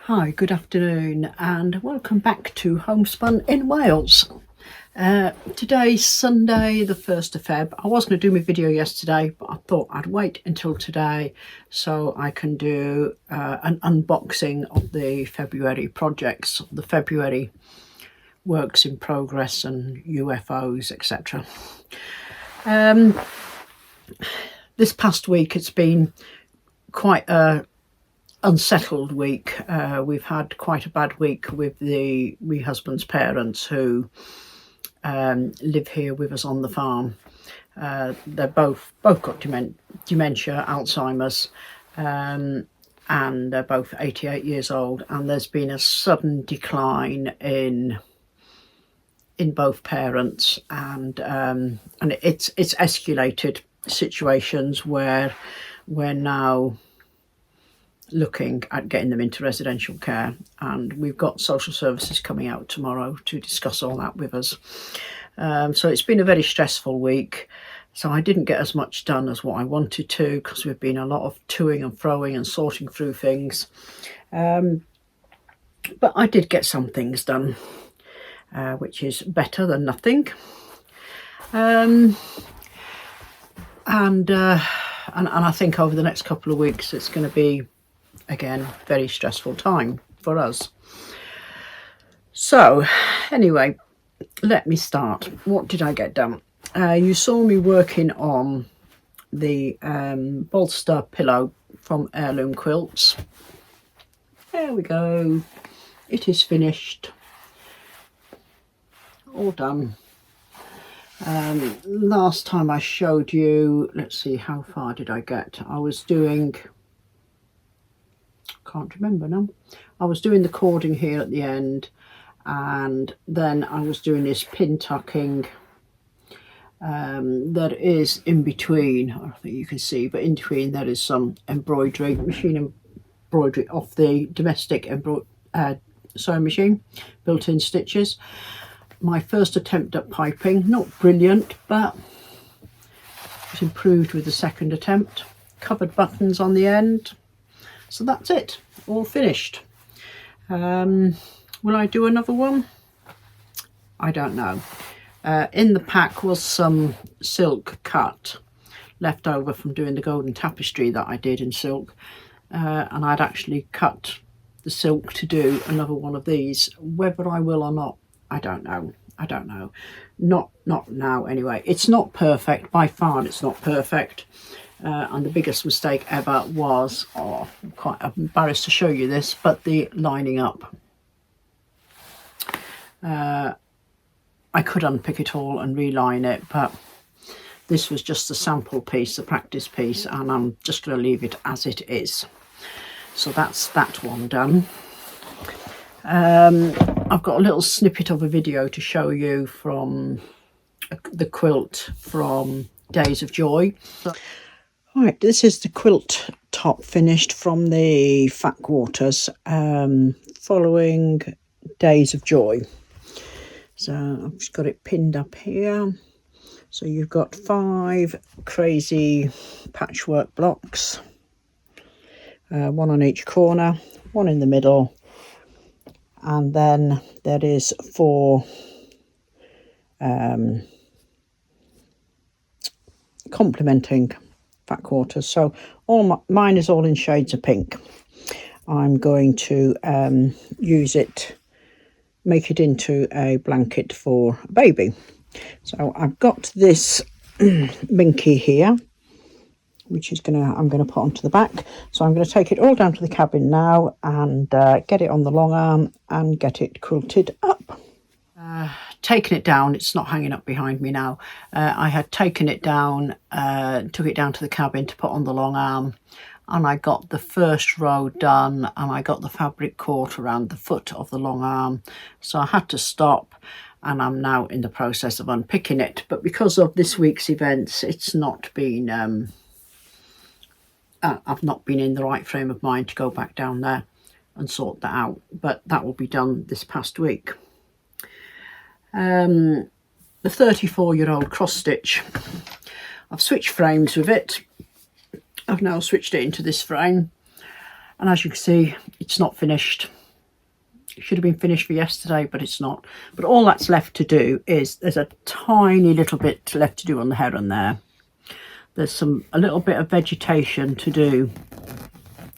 Hi, good afternoon and welcome back to Homespun in Wales. Today's Sunday the 1st of Feb. I was going to do my video yesterday, but I thought I'd wait until today so I can do an unboxing of the February projects, the February works in progress and UFOs, etc. This past week it's been quite a unsettled week. We've had quite a bad week with my husband's parents who live here with us on the farm. They're both got dementia, Alzheimer's, and they're both 88 years old, and there's been a sudden decline in both parents, and it's escalated situations where we're now looking at getting them into residential care, and we've got social services coming out tomorrow to discuss all that with us. So it's been a very stressful week, so I didn't get as much done as what I wanted to because we've been a lot of toing and froing and sorting through things, but I did get some things done, which is better than nothing. And I think over the next couple of weeks it's going to be, again, very stressful time for us. So anyway, let me start. What did I get done? You saw me working on the bolster pillow from Heirloom Quilts. There we go. It is finished. All done. Last time I showed you, let's see, how far did I get? I was doing, can't remember now. I was doing the cording here at the end, and then I was doing this pin tucking that is in between. I don't think you can see, but in between there is some embroidery, machine embroidery off the domestic sewing machine, built-in stitches. My first attempt at piping, not brilliant, but it was improved with the second attempt. Covered buttons on the end. So that's it, all finished. Will I do another one? I don't know. In the pack was some silk cut left over from doing the golden tapestry that I did in silk, and I'd actually cut the silk to do another one of these. Whether I will or not, I don't know. Not now anyway. It's not perfect, by far it's not perfect. And the biggest mistake ever was, I'm quite embarrassed to show you this, but the lining up. I could unpick it all and reline it, but this was just a sample piece, a practice piece, and I'm just going to leave it as it is. So that's that one done. I've got a little snippet of a video to show you from the quilt from Days of Joy. Right, this is the quilt top finished from the Fat Quarters, following Days of Joy. So I've just got it pinned up here. So you've got 5 crazy patchwork blocks, one on each corner, one in the middle, and then there is 4 complementing Fat Quarters. So mine is all in shades of pink. I'm going to use it, make it into a blanket for a baby. So I've got this minky here, which is I'm going to put onto the back. So I'm going to take it all down to the cabin now and get it on the long arm and get it quilted up. Taken it down, it's not hanging up behind me now. I had taken it down, took it down to the cabin to put on the long arm, and I got the first row done, and I got the fabric caught around the foot of the long arm, so I had to stop, and I'm now in the process of unpicking it. But because of this week's events, it's not been I've not been in the right frame of mind to go back down there and sort that out, but that will be done this past week. The 34-year-old cross stitch, I've switched frames with it. I've now switched it into this frame, and as you can see, it's not finished. Should have been finished for yesterday, but it's not. But all that's left to do is there's a tiny little bit left to do on the heron there. There's a little bit of vegetation to do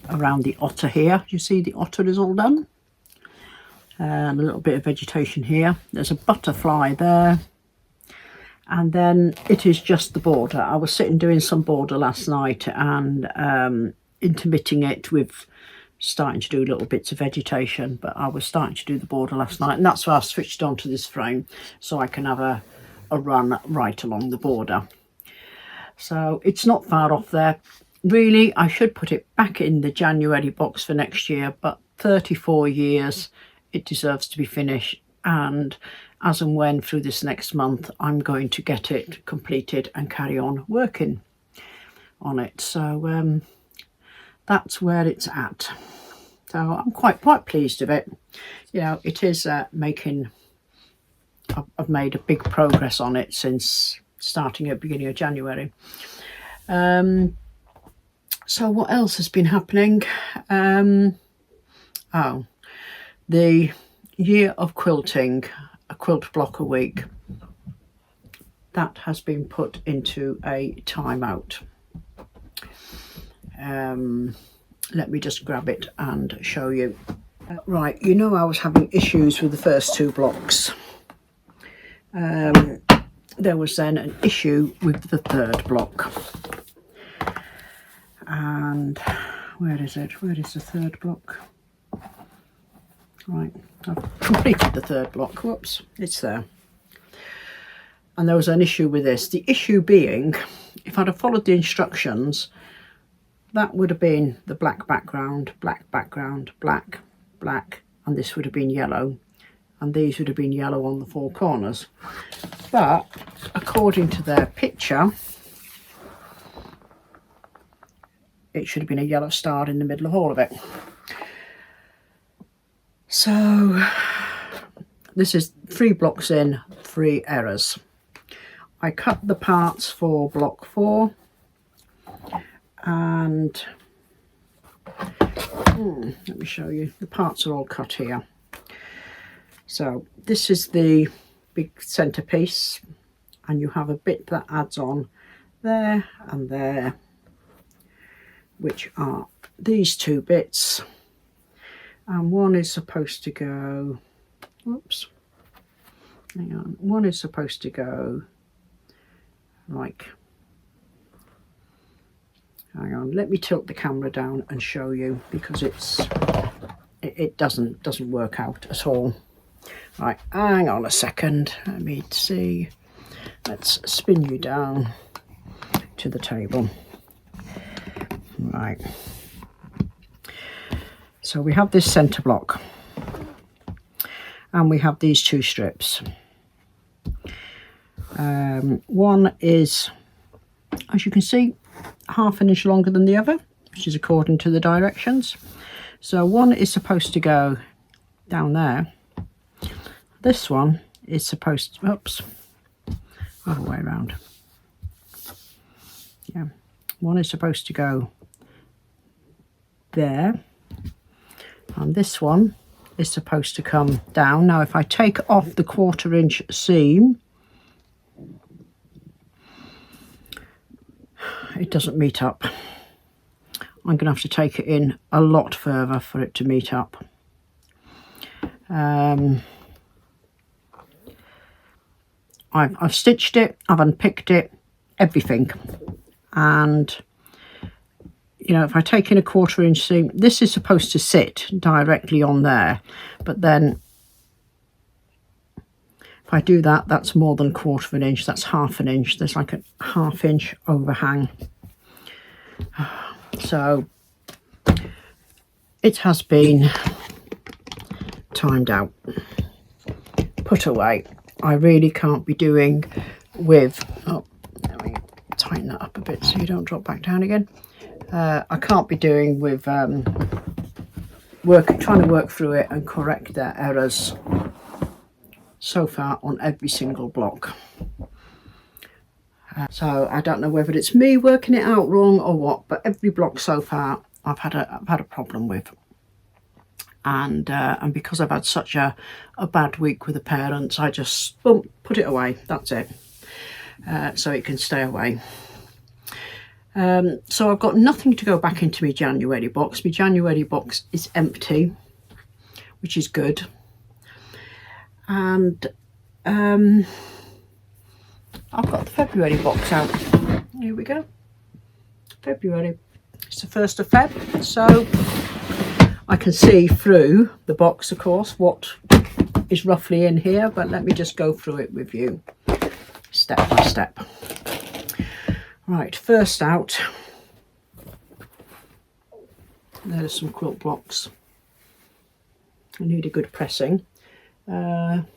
around the otter here. You see the otter is all done. And a little bit of vegetation here. There's a butterfly there. And then it is just the border. I was sitting doing some border last night and intermitting it with starting to do little bits of vegetation, but I was starting to do the border last night, and that's why I switched on to this frame so I can have a run right along the border. So it's not far off there. Really, I should put it back in the January box for next year, but 34 years, it deserves to be finished, and as and when through this next month I'm going to get it completed and carry on working on it. So that's where it's at. So I'm quite pleased with it. You know, it is making, I've made a big progress on it since starting at the beginning of January. So what else has been happening? Oh, the year of quilting, a quilt block a week, that has been put into a timeout. Let me just grab it and show you. Right, you know I was having issues with the first two blocks. There was then an issue with the third block. And where is it? Where is the third block? Right, I've completed the third block. Whoops, it's there. And there was an issue with this. The issue being, if I'd have followed the instructions, that would have been the black background, black, and this would have been yellow, and these would have been yellow on the four corners. But according to their picture, it should have been a yellow star in the middle of all of it. So this is 3 blocks in, 3 errors. I cut the parts for block 4, and let me show you, the parts are all cut here. So this is the big centerpiece, and you have a bit that adds on there and there, which are these 2 bits, and one is supposed to go, oops, hang on, one is supposed to go like, hang on, let me tilt the camera down and show you, because it doesn't work out at all. Right, hang on a second, let me see, let's spin you down to the table. Right, so we have this center block, and we have these 2 strips. One is, as you can see, 1/2 inch longer than the other, which is according to the directions. So one is supposed to go down there. This one is supposed to, oops, other way around. Yeah, one is supposed to go there, and this one is supposed to come down. Now if I take off the 1/4 inch seam, it doesn't meet up. I'm going to have to take it in a lot further for it to meet up. I've stitched it, I've unpicked it, everything, and you know, if I take in a 1/4 inch seam, this is supposed to sit directly on there, but then if I do that, that's more than 1/4 inch, that's 1/2 inch. There's like a 1/2 inch overhang. So it has been timed out, put away. I really can't be doing with, oh, let me tighten that up a bit so you don't drop back down again. I can't be doing with trying to work through it and correct their errors so far on every single block. So I don't know whether it's me working it out wrong or what, but every block so far I've had a problem with. and because I've had such a bad week with the parents, I just boom, put it away. That's it. So it can stay away. So I've got nothing to go back into my January box. My January box is empty, which is good. And I've got the February box out. Here we go. February. It's the 1st of Feb, so I can see through the box, of course, what is roughly in here, but let me just go through it with you step by step. Right, first out, there's some quilt blocks. I need a good pressing. One,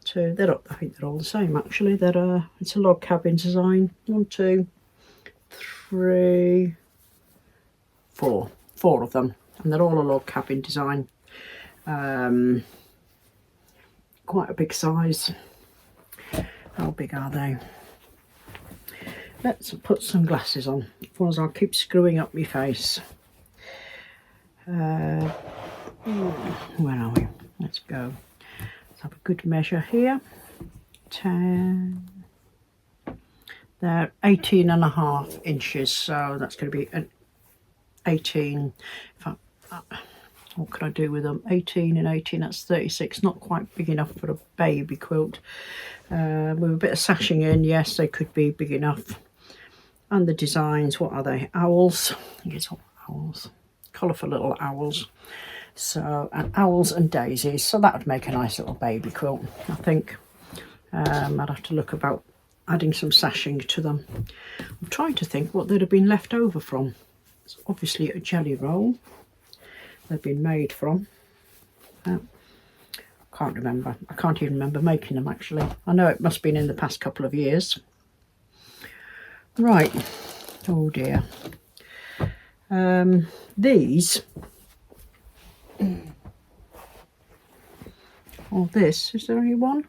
two, I think they're all the same actually. It's a log cabin design. 1, 2, 3, 4. 4 of them, and they're all a log cabin design. Quite a big size. How big are they? Let's put some glasses on, otherwise I'll keep screwing up my face. Where are we? Let's go. Let's have a good measure here. 10. They're 18.5 inches, so that's going to be an 18. What can I do with them? 18 and 18, that's 36. Not quite big enough for a baby quilt. With a bit of sashing in, yes, they could be big enough. And the designs, what are they? Owls. I think it's all owls. Colourful little owls. So, and owls and daisies. So that would make a nice little baby quilt, I think. I'd have to look about adding some sashing to them. I'm trying to think what they'd have been left over from. It's obviously a jelly roll they've been made from. Can't remember. I can't even remember making them actually. I know it must have been in the past couple of years. Right. Oh dear. These. Or this. Is there only one?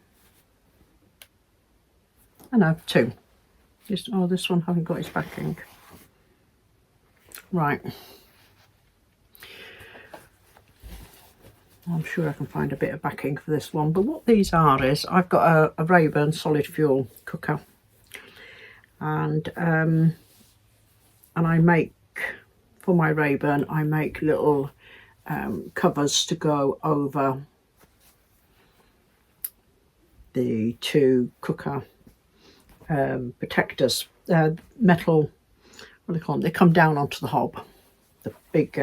I know, 2. Oh, this one hasn't got its backing. Right. I'm sure I can find a bit of backing for this one, but what these are is I've got a Rayburn solid fuel cooker, and I make, for my Rayburn, I make little covers to go over the 2 cooker protectors, metal, what do they call them? They come down onto the hob, the big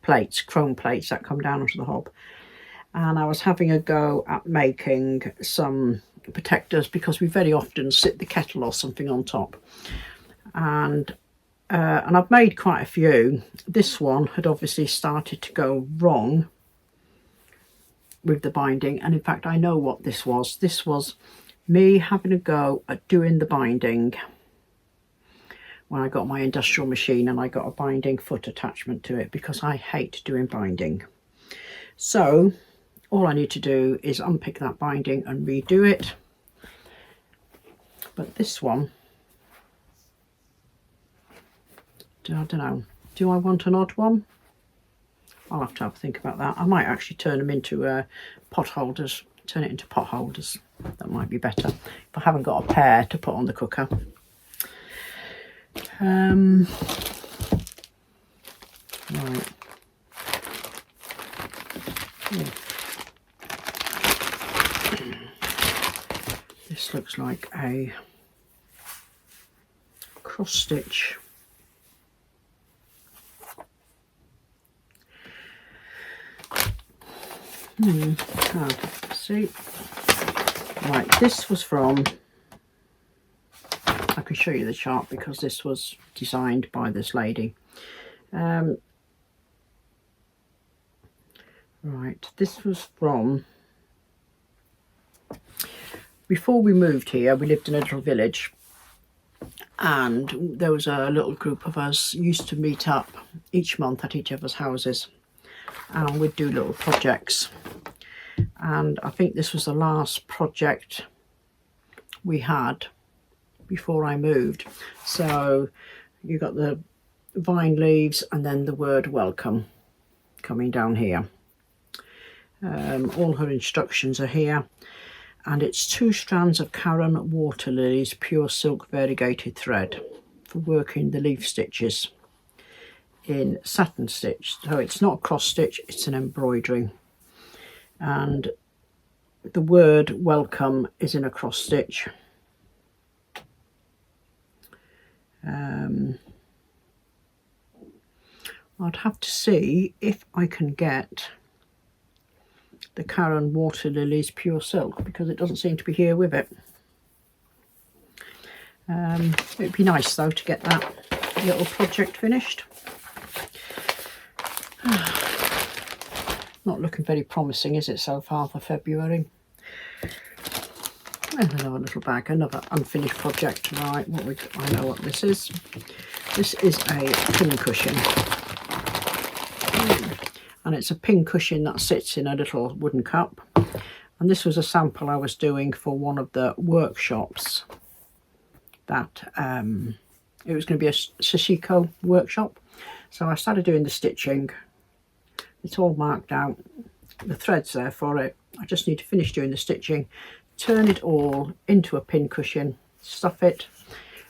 plates, chrome plates that come down onto the hob. And I was having a go at making some protectors because we very often sit the kettle or something on top. And I've made quite a few. This one had obviously started to go wrong with the binding, and in fact I know what this was. This was me having a go at doing the binding when I got my industrial machine, and I got a binding foot attachment to it because I hate doing binding. So all I need to do is unpick that binding and redo it. But this one, I don't know, do I want an odd one? I'll have to have a think about that. I might actually turn them into pot holders, turn it into pot holders. That might be better if I haven't got a pair to put on the cooker. Right. Yeah. This looks like a cross stitch. Hard to see. Right, this was from, I can show you the chart because this was designed by this lady. Right, this was from, before we moved here, we lived in a little village, and there was a little group of us used to meet up each month at each other's houses, and we'd do little projects. And I think this was the last project we had before I moved. So you got the vine leaves, and then the word welcome coming down here. All her instructions are here, and it's 2 strands of Karen water lilies pure silk variegated thread for working the leaf stitches in satin stitch. So it's not cross stitch, it's an embroidery, and the word welcome is in a cross stitch. I'd have to see if I can get the Karen water lilies pure silk, because it doesn't seem to be here with it. It'd be nice though to get that little project finished. Not looking very promising, is it, so far for February? And another little bag, another unfinished project. Right, I know what this is. This is a pin cushion. And it's a pin cushion that sits in a little wooden cup. And this was a sample I was doing for one of the workshops that it was going to be a Sashiko workshop. So I started doing the stitching. It's all marked out. The thread's there for it. I just need to finish doing the stitching, turn it all into a pin cushion, stuff it.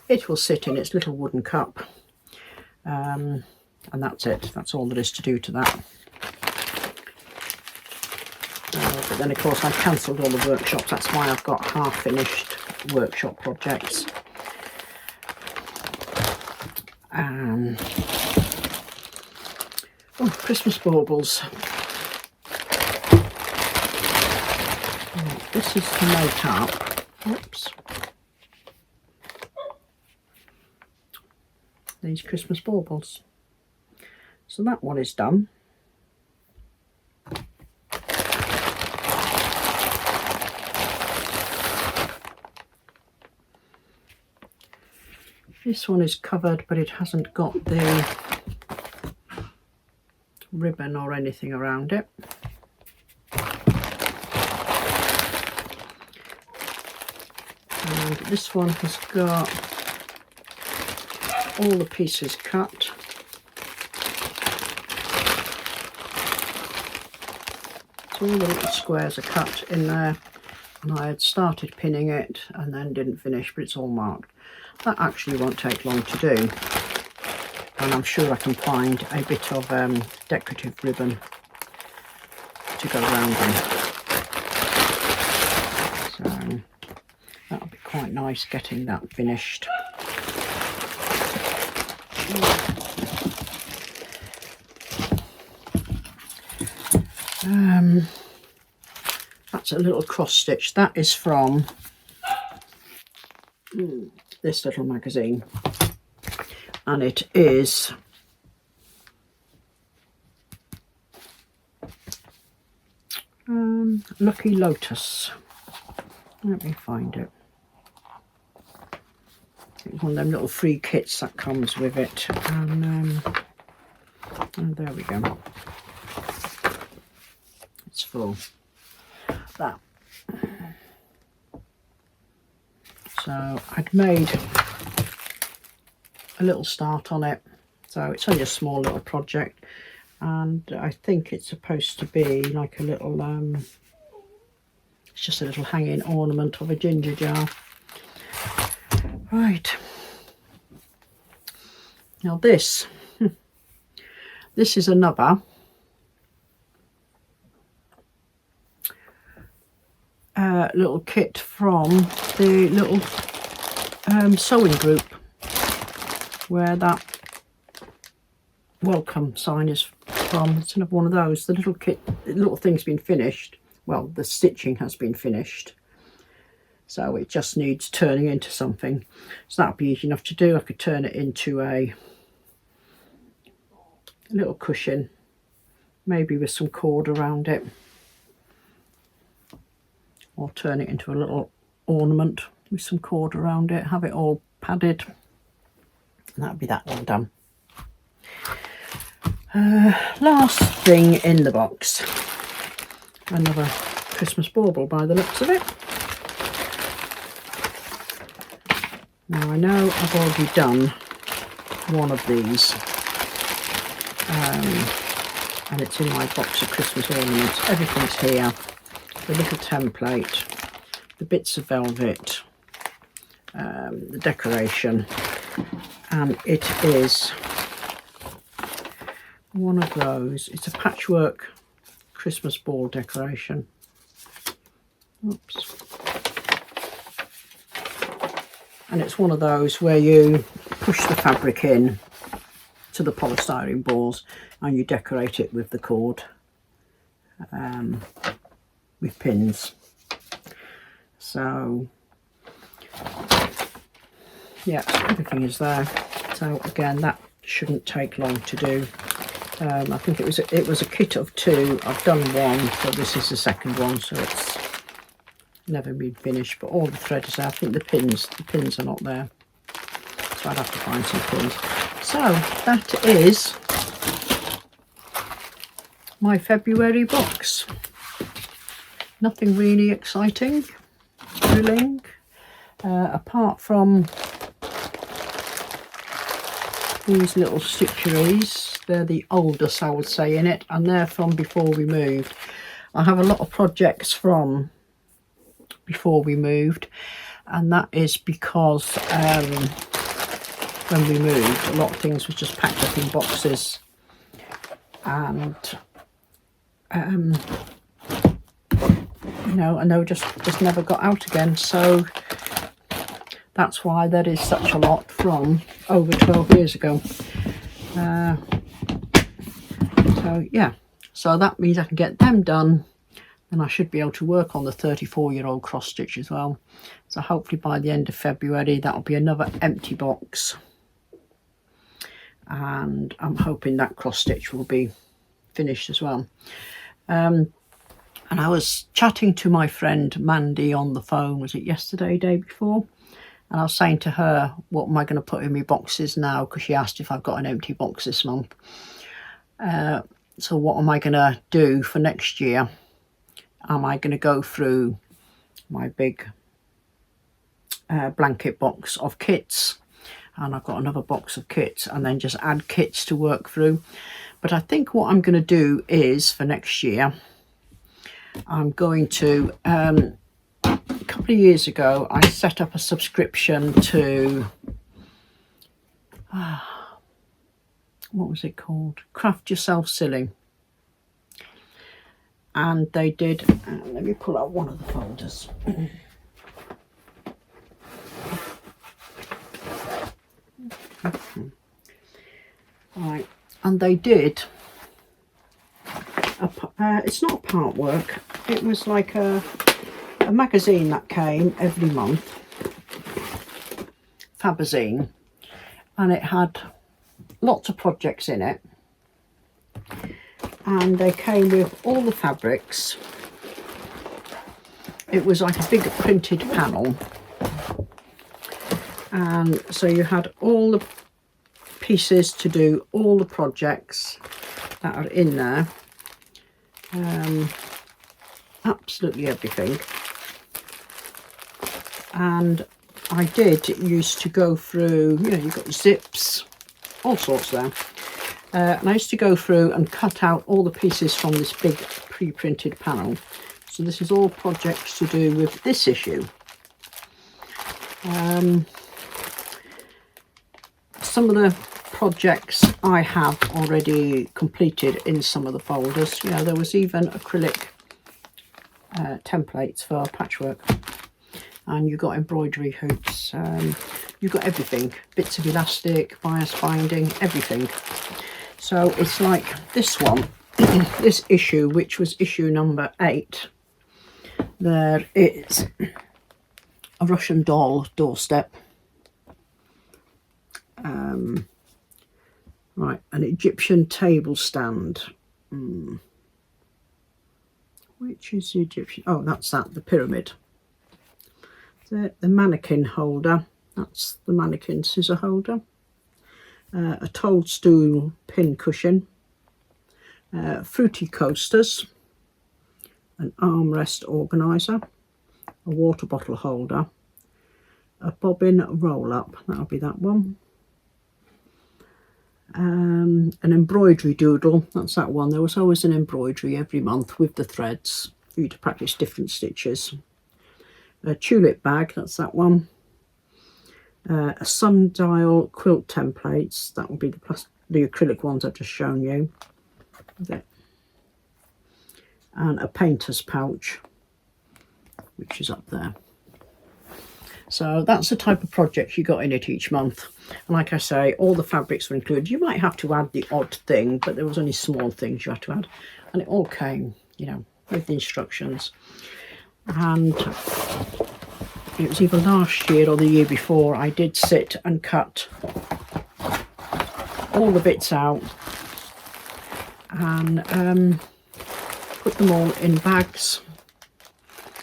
It will sit in its little wooden cup. And that's it. That's all there is to do to that. But then of course I cancelled all the workshops. That's why I've got half finished workshop projects. Oh, Christmas baubles. Right, this is to make up. Oops. These Christmas baubles. So that one is done. This one is covered, but it hasn't got the ribbon or anything around it. And this one has got all the pieces cut. So all the little squares are cut in there, and I had started pinning it and then didn't finish, but it's all marked. That actually won't take long to do, and I'm sure I can find a bit of decorative ribbon to go around them. So that'll be quite nice getting that finished. That's a little cross stitch. That is from this little magazine, and it is Lucky Lotus. Let me find it. It's one of them little free kits that comes with it, and oh, there we go. It's full. That. So I'd made a little start on it, so it's only a small little project, and I think it's supposed to be like a little it's just a little hanging ornament of a ginger jar. Right, now this is another little kit from the little sewing group where that welcome sign is from. It's another one of those. The little kit, the little thing's been finished. Well, the stitching has been finished, so it just needs turning into something. So that'll be easy enough to do. I could turn it into a little cushion, maybe with some cord around it, or turn it into a little ornament with some cord around it, have it all padded, and that'll be that one done. Last thing in the box, another Christmas bauble by the looks of it. Now I know I've already done one of these and it's in my box of Christmas ornaments. Everything's here. The little template, the bits of velvet, the decoration, and it is one of those. It's a patchwork Christmas ball decoration. Oops. And it's one of those where you push the fabric in to the polystyrene balls and you decorate it with the cord, with pins. So yeah, everything is there. So again, that shouldn't take long to do. I think it was a kit of 2. I've done 1, so this is the second one, so it's never been finished. But all the thread is there. I think the pins are not there, so I'd have to find some pins. So that is my February box. Nothing really exciting, thrilling, apart from these little stitcheries. They're the oldest, I would say, in it, and they're from before we moved. I have a lot of projects from before we moved, and that is because when we moved, a lot of things was just packed up in boxes, and you know, and they just never got out again. So that's why there is such a lot from over 12 years ago. So yeah, so that means I can get them done, and I should be able to work on the 34-year-old cross stitch as well. So hopefully by the end of February that'll be another empty box, and I'm hoping that cross stitch will be finished as well. And I was chatting to my friend Mandy on the phone, was it yesterday, day before, and I was saying to her, what am I going to put in my boxes now, because she asked if I've got an empty box this month. So what am I going to do for next year? Am I going to go through my big blanket box of kits, and I've got another box of kits, and then just add kits to work through? But I think what I'm going to do is, for next year, I'm going to, a couple of years ago, I set up a subscription to, what was it called? Craft Yourself Silly. And they did, let me pull out one of the folders. Right, and they did, it's not part work, it was like a magazine that came every month, Fabazine, and it had lots of projects in it, and they came with all the fabrics. It was like a big printed panel, and so you had all the pieces to do all the projects that are in there, absolutely everything. And I did used to go through, you know, you've got zips, all sorts there, and I used to go through and cut out all the pieces from this big pre-printed panel. So this is all projects to do with this issue. Some of the projects I have already completed in some of the folders. You know, there was even acrylic templates for patchwork, and you got embroidery hoops, you got everything, bits of elastic, bias binding, everything. So it's like this one, this issue, which was issue number 8, there is a Russian doll doorstep, right, an Egyptian table stand, which is the Egyptian, oh, that's that, the pyramid. The mannequin holder, that's the mannequin scissor holder, a toadstool pin cushion, fruity coasters, an armrest organiser, a water bottle holder, a bobbin roll up, that'll be that one, an embroidery doodle, that's that one. There was always an embroidery every month with the threads for you to practice different stitches. A tulip bag, that's that one. A sundial quilt templates, that will be the acrylic ones I've just shown you. And a painter's pouch, which is up there. So that's the type of project you got in it each month. And like I say, all the fabrics were included. You might have to add the odd thing, but there was only small things you had to add. And it all came, you know, with the instructions. And it was either last year or the year before, I did sit and cut all the bits out and put them all in bags.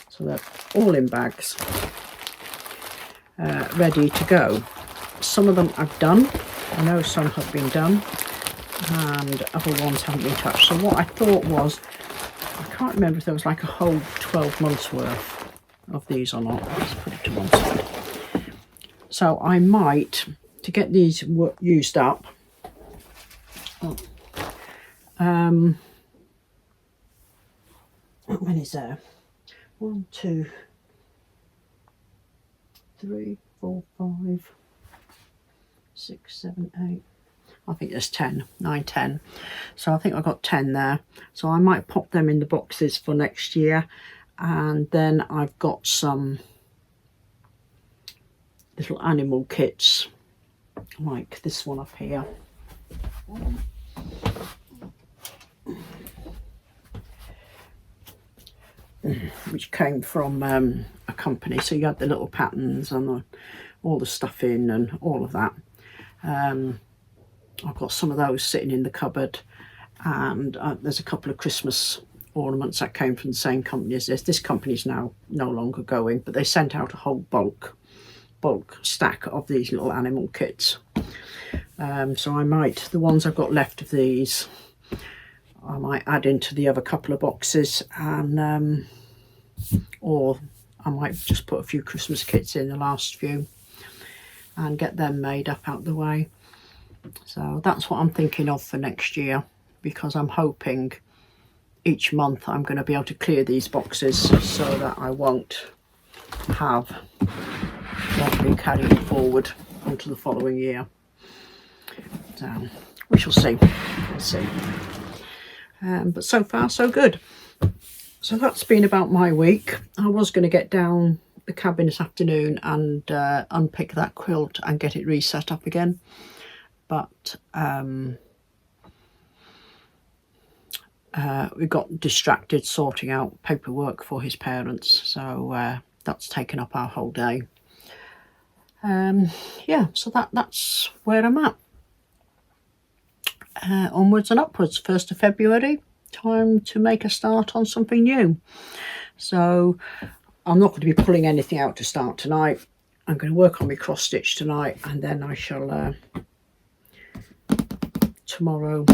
So they're all in bags. Ready to go. Some of them I've done. I know some have been done and other ones haven't been touched. So what I thought was, I can't remember if there was like a whole 12 months worth of these or not. Let's put it to one side. So I might, to get these used up, how many is there? 1, 2, 3, 4, 5, 6, 7, 8. I think there's 10, 9, 10. So I think I've got 10 there. So I might pop them in the boxes for next year. And then I've got some little animal kits, like this one up here. Which came from a company, so you had the little patterns and all the stuff in and all of that. I've got some of those sitting in the cupboard, and there's a couple of Christmas ornaments that came from the same company as this. This company's now no longer going, but they sent out a whole bulk stack of these little animal kits. So I might, the ones I've got left of these, I might add into the other couple of boxes, and or I might just put a few Christmas kits in, the last few, and get them made up out the way. So that's what I'm thinking of for next year, because I'm hoping each month I'm going to be able to clear these boxes so that I won't be carrying forward into the following year. So we shall see. We'll see. But so far so good. So that's been about my week. I was going to get down the cabin this afternoon and unpick that quilt and get it reset up again, but we got distracted sorting out paperwork for his parents, so that's taken up our whole day. Yeah, so that's where I'm at. Onwards and upwards, 1st of February, time to make a start on something new. So I'm not going to be pulling anything out to start tonight. I'm going to work on my cross stitch tonight, and then I shall tomorrow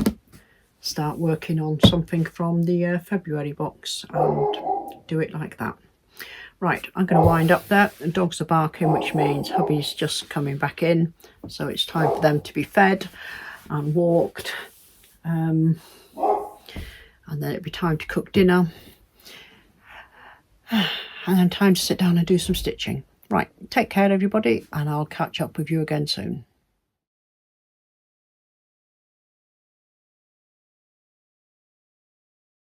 start working on something from the February box and do it like that. Right, I'm going to wind up there. The dogs are barking, which means hubby's just coming back in, so it's time for them to be fed and walked, and then it'll be time to cook dinner, and then time to sit down and do some stitching. Right, take care everybody, and I'll catch up with you again soon.